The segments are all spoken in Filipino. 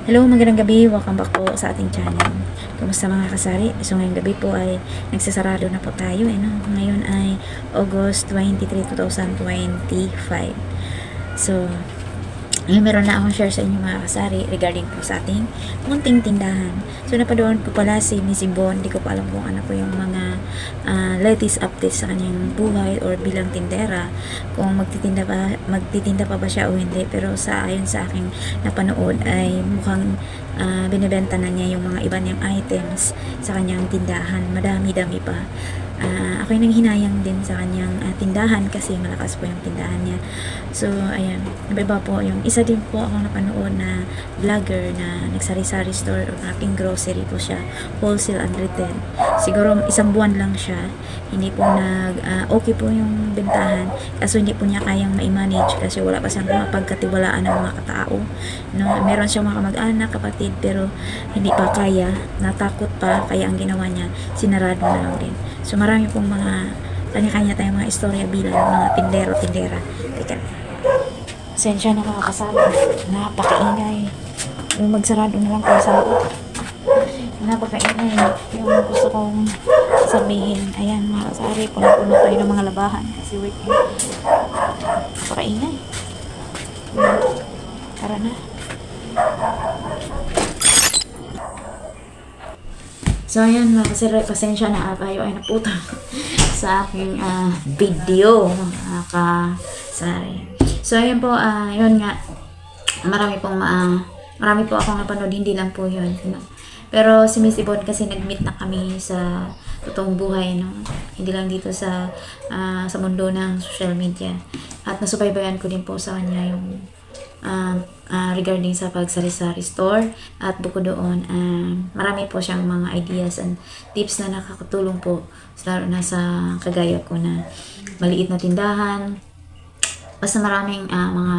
Hello, magandang gabi. Welcome back po sa ating channel. Kumusta mga kasari? So ngayong gabi po ay nagsasarado na po tayo. Ngayon ay August 23, 2025. So, meron na akong share sa inyo mga kasari regarding po sa ating munting tindahan. So napadoon ko pala si Miss Yvonne. Hindi ko pa alam kung ano po yung mga latest updates sa kanyang buhay or bilang tindera, kung magtitinda pa ba siya o hindi. Pero ayon sa aking napanood ay mukhang binibenta na niya yung mga iba niyang items sa kanyang tindahan. Madami-dami pa. Ako'y nanghinayang din sa kanyang tindahan kasi malakas po yung tindahan niya. So, ayan. Iba po yung isa din po akong napanood na vlogger na nagsari-sari store o aking grocery po siya. Wholesale and retail. Siguro isang buwan lang siya. Hindi po okay po yung bentahan. Kaso hindi po niya kayang ma-manage kasi wala pa siyang mapagkatiwalaan ng mga katao. No? Meron siyang mga kamag-anak, kapatid, pero hindi pa kaya. Natakot pa. Kaya ang ginawa niya, sinarado na lang din. So, marami pong mga kanya-kanya tayong mga istorya bilang mga tindero-tindera. Teka, sensya na mga kasama. Napakaingay. Yung magsarado na lang kayo sa loob. Napakaingay. Yung gusto kong sabihin. Ayan mga kasari, puno-puno tayo ng mga labahan. Kasi weekend. Napakaingay. Tara na. So, ayan mga kasari, pasensya na tayo ay naputa sa aking video mga kasari. So, ayan po, yun nga, marami po akong napanood, hindi lang po yun. No? Pero si Miss Yvonne kasi nag-meet na kami sa totoong buhay, no? Hindi lang dito sa mundo ng social media. At nasubaybayan ko din po sa kanya yung regarding sa pagsari-sari store. At bukod doon, marami po siyang mga ideas and tips na nakakatulong po, lalo na sa kagaya ko na maliit na tindahan. Basta maraming mga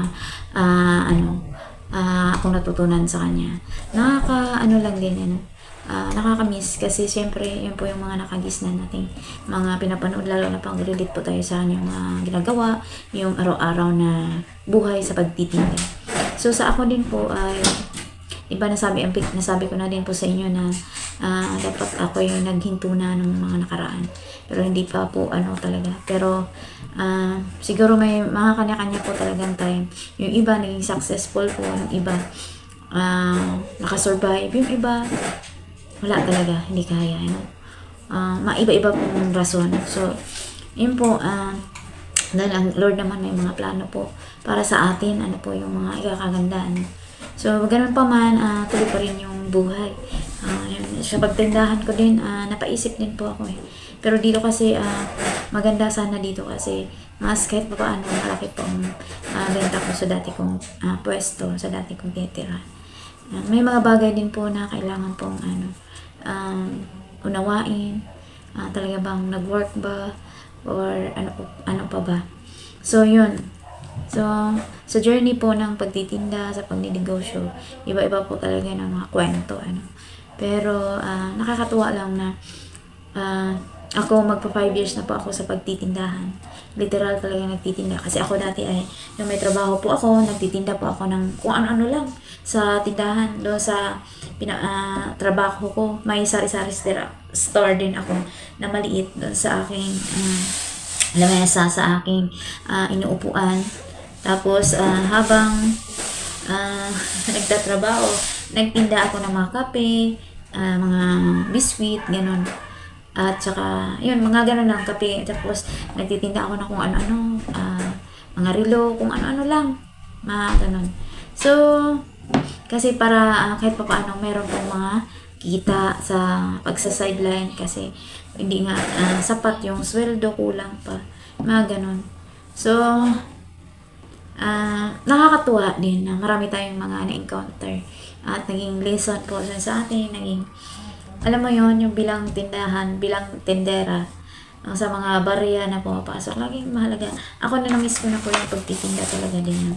akong natutunan sa kanya. Lang din, nakakamiss kasi syempre yun po yung mga nakagisna nating mga pinapanood, lalo na pang relate po tayo sa kanyang mga ginagawa, yung araw-araw na buhay sa pagtitinda. So sa ako din po ay nasabi ko na din po sa inyo na dapat ako yung naghinto na ng mga nakaraan, pero hindi pa po talaga. Pero siguro may mga kanya-kanya po talagang time. Yung iba naging successful po, yung iba nakasurvive, yung iba wala talaga, hindi kaya, maiba-iba pong rason. So yun po, dahil ang Lord naman may mga plano po para sa atin, ano po yung mga ikakagandaan. So ganun pa man, tuloy pa rin yung buhay. Sa pagtindahan ko din, napaisip din po ako Pero dito kasi, maganda sana dito kasi mas kahit pa paano malaki pong benta ko sa dati kong pwesto, sa dati kong titira. May mga bagay din po na kailangan pong unawain. Talaga bang nag-work ba? Or ano pa ba? So yun. So sa journey po ng pagtitinda, sa pagninegosyo, iba-iba po talaga ng mga kwento. Pero nakakatuwa lang na ako magpa 5 years na po ako sa pagtitindahan. Literal talaga nagtitinda. Kasi ako dati ay, yung may trabaho po ako, nagtitinda po ako ng kung ano-ano lang sa tindahan. Doon sa trabaho ko, may sari-sari store din ako na maliit doon sa aking lamesa, sa aking inuupuan. Tapos habang nagtatrabaho, nagtinda ako ng mga kape, mga biscuit, ganun. At saka, yun, mga ganun lang, kape. Tapos, nagtitinda ako ng kung ano-ano, mga relo, kung ano-ano lang. Mga ganun. So, kasi para kahit pa paano, meron pong mga kita sa pagsa-sideline kasi hindi nga sapat yung sweldo, kulang pa. Mga ganun. So, nakakatuwa din na marami tayong mga na-encounter. At naging lesson po sa atin, alam mo yon, yung bilang tindahan, bilang tindera, sa mga barya na pumapasok, laging mahalaga. Ako na na-miss ko na po yung pagtitinda talaga din.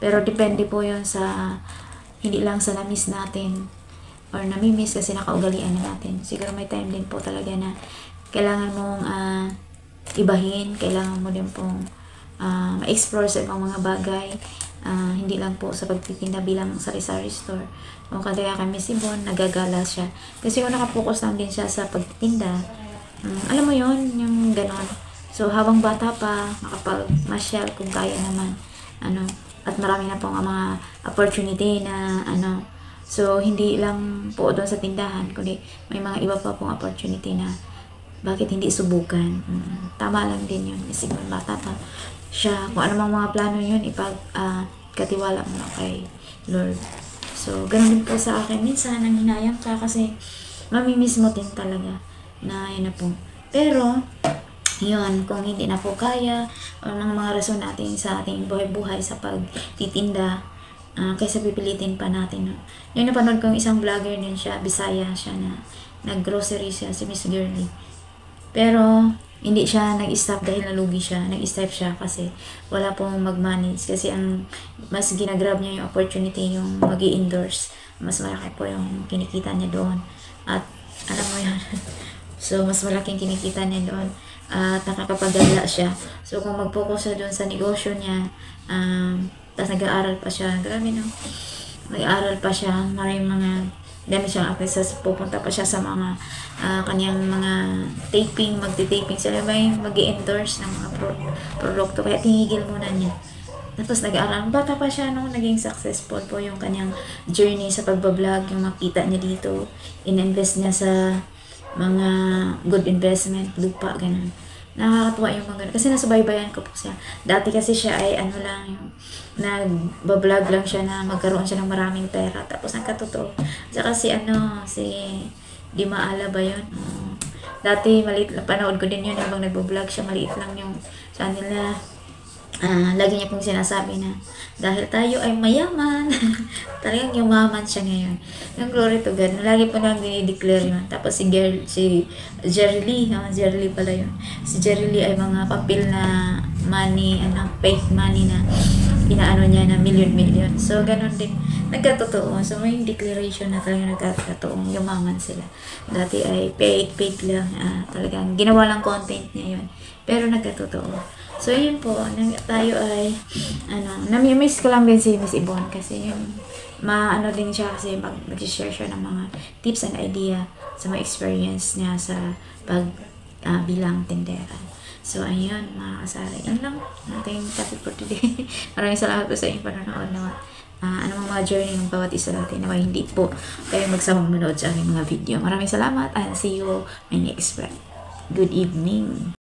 Pero depende po yun sa, hindi lang sa na-miss natin or nami-miss kasi nakaugalian na natin. Siguro may time din po talaga na kailangan mong ibahin, kailangan mo din pong ma-explore sa ibang mga bagay Hindi lang po sa pagtitinda bilang sari-sari store. O kaya kay Miss Yvonne, nagagala siya. Kasi kung nakapokus lang din siya sa pagtitinda, alam mo yon yung ganon. So, habang bata pa, makapag-masyal kung kaya naman. At marami na pong mga opportunity na so, hindi lang po doon sa tindahan, kundi may mga iba pa pong opportunity na bakit hindi subukan. Tama lang din yun. Kasi kung bata pa siya, kung ano mga plano yun, katiwala mo lang kay Lord. So, ganun din po sa akin. Minsan, nanghinayang ka kasi mamimiss mo din talaga na yun na po. Pero, yun, kung hindi na po kaya, o mga rason natin sa ating buhay-buhay sa pagtitinda, kaysa pipilitin pa natin. Yung napanood kong isang vlogger din siya, Bisaya siya na nag-grocery siya, si Miss Girly. Pero, hindi siya nag-stop dahil nalugi siya. Nag-stop siya kasi wala pong mag-manage. Kasi ang mas ginagrab niya yung opportunity, yung mag-i-endorse. Mas malaki po yung kinikita niya doon. At, alam mo yan. So, mas malaking kinikita niya doon. At nakakapagdala siya. So, kung mag-focus siya doon sa negosyo niya, tapos nag-aaral pa siya. Grabe no. Nag-aaral pa siya. Maraming mga dami siyang access. Pupunta pa siya sa mga kanyang mga taping, magti-taping sila. May mag-i-endorse ng mga produkto. Kaya tinigil muna niya. Tapos nag-aaral. Bata pa siya nung naging successful po yung kanyang journey sa pagbablog. Yung makita niya dito. In-invest niya sa mga good investment, lupa, ganun. Nakakatuwa yung mga ganun. Kasi nasubaybayan ko po siya. Dati kasi siya ay yung nagbablog lang siya na magkaroon siya ng maraming pera. Tapos nagkatotoo. Saka si Di Maala ba yun? Dati maliit lang, panood ko din yun habang nagbablog siya, maliit lang yung channel na lagi niya pong sinasabi na dahil tayo ay mayaman. Talagang yumaman siya ngayon. Yung glory to God. Lagi po nang dinideclare yun. Tapos si Jerry Lee. Jerry Lee pala yun. Si Jerry Lee ay mga papel na money, fake money na inaano niya na million. So, ganun din. Nagkatotoo. So, may declaration na talagang nagkatotoong yumaman sila. Dati ay fake lang. Talagang ginawa lang content niya yun. Pero nagkatotoo. So, yun po, tayo ay, nami-miss ko lang din si Miss Yvonne kasi yun, din siya kasi mag-share siya ng mga tips and idea sa mga experience niya sa bilang tindera. So, ayun, mga kasari. Yan lang, ating topic for today. Maraming salamat po sa inyong panonood naman. Mga journey ng bawat isa natin na hindi po kayo magsamang manood sa aking mga video. Maraming salamat and see you my next vlog. Good evening.